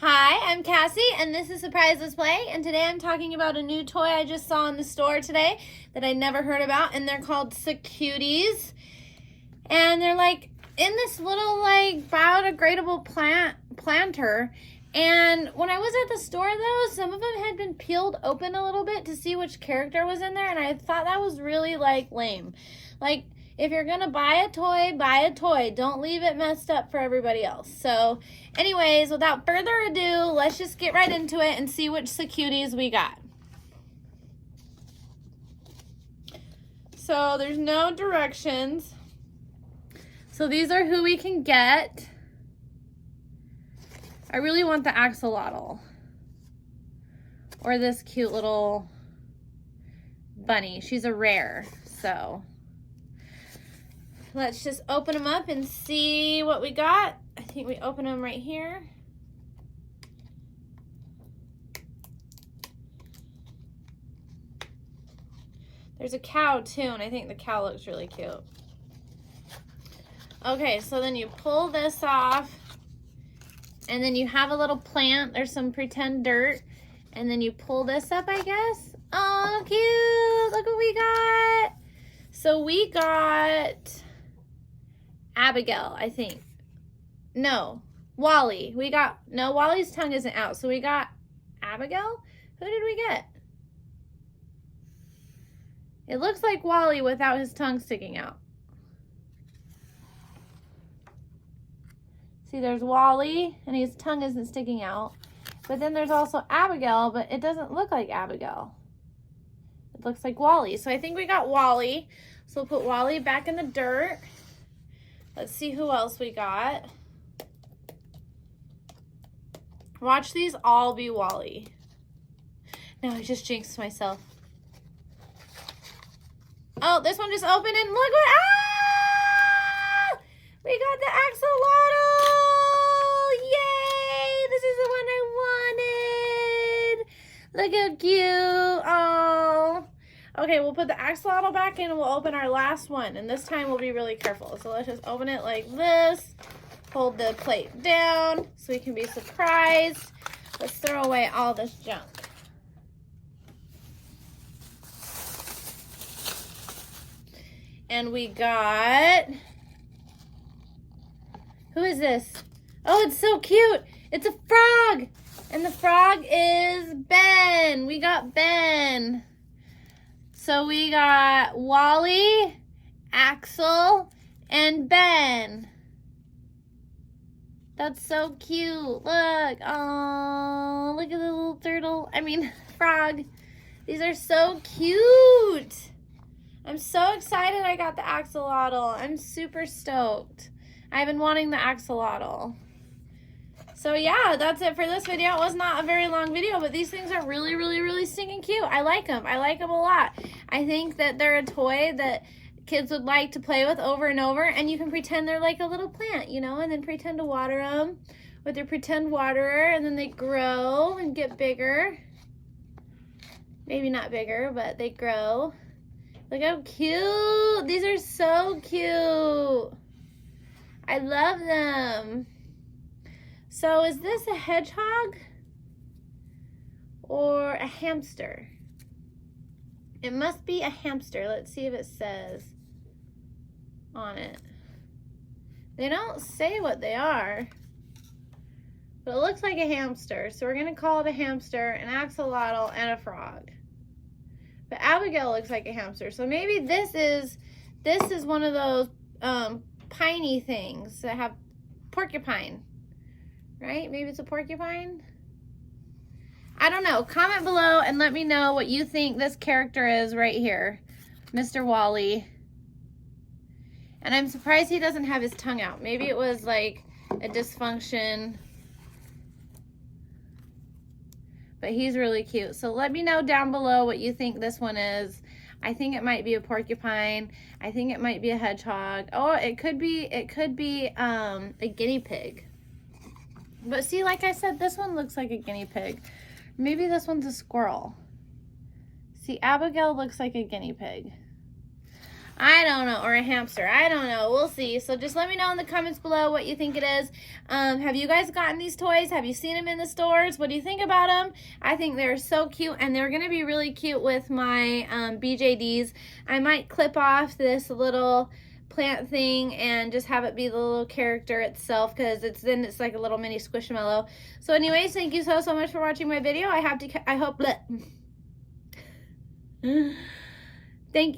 Hi, I'm Cassie, and this is Surprise Let's Play, and today I'm talking about a new toy I just saw in the store today that I never heard about, and they're called Sakuties, and they're like in this little like biodegradable planter, and when I was at the store though, some of them had been peeled open a little bit to see which character was in there, and I thought that was really like lame. Like, if you're gonna buy a toy, buy a toy. Don't leave it messed up for everybody else. So anyways, without further ado, let's just get right into it and see which Sakuties we got. So there's no directions. So these are who we can get. I really want the axolotl. Or this cute little bunny. She's a rare, so let's just open them up and see what we got. I think we open them right here. There's a cow too, and I think the cow looks really cute. Okay, so then you pull this off, and then you have a little plant. There's some pretend dirt, and then you pull this up, I guess. Oh, cute! Look what we got. So we got Abigail, I think. No, Wally. No, Wally's tongue isn't out. So we got Abigail? Who did we get? It looks like Wally without his tongue sticking out. See, there's Wally, and his tongue isn't sticking out. But then there's also Abigail, but it doesn't look like Abigail. It looks like Wally. So I think we got Wally. So we'll put Wally back in the dirt. Let's see who else we got. Watch these all be Wally. No, I just jinxed myself. Oh, this one just opened and look what, we got the axolotl! Yay! This is the one I wanted. Look how cute. Oh. Okay, we'll put the axolotl back in and we'll open our last one. And this time we'll be really careful. So let's just open it like this. Hold the plate down so we can be surprised. Let's throw away all this junk. And we got... Who is this? Oh, it's so cute. It's a frog. And the frog is Ben. We got Ben. So we got Wally, Axel, and Ben. That's so cute. Look. Oh, look at the little turtle. Frog. These are so cute. I'm so excited I got the axolotl. I'm super stoked. I've been wanting the axolotl. So yeah, that's it for this video. It was not a very long video, but these things are really, really, really stinking cute. I like them. I like them a lot. I think that they're a toy that kids would like to play with over and over, and you can pretend they're like a little plant, you know, and then pretend to water them with your pretend waterer, and then they grow and get bigger. Maybe not bigger, but they grow. Look how cute. These are so cute. I love them. So is this a hedgehog or a hamster? It must be a hamster. Let's see if it says on it. They don't say what they are, but it looks like a hamster. So we're gonna call it a hamster, an axolotl, and a frog. But Abigail looks like a hamster. So maybe this is one of those piney things that have porcupine. Right? Maybe it's a porcupine? I don't know. Comment below and let me know what you think this character is right here. Mr. Wally. And I'm surprised he doesn't have his tongue out. Maybe it was like a dysfunction. But he's really cute. So let me know down below what you think this one is. I think it might be a porcupine. I think it might be a hedgehog. Oh, it could be a guinea pig. But see, like I said, this one looks like a guinea pig. Maybe this one's a squirrel. See, Abigail looks like a guinea pig. I don't know, or a hamster. I don't know. We'll see. So just let me know in the comments below what you think it is. Have you guys gotten these toys? Have you seen them in the stores? What do you think about them? I think they're so cute, and they're going to be really cute with my BJDs. I might clip off this little plant thing and just have it be the little character itself, because it's like a little mini Squishmallow. So anyways, thank you so much for watching my video. Thank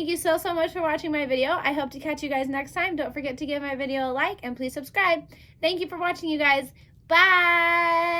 you so much for watching my video. I hope to catch you guys next time. Don't forget to give my video a like and please subscribe. Thank you for watching, you guys. Bye.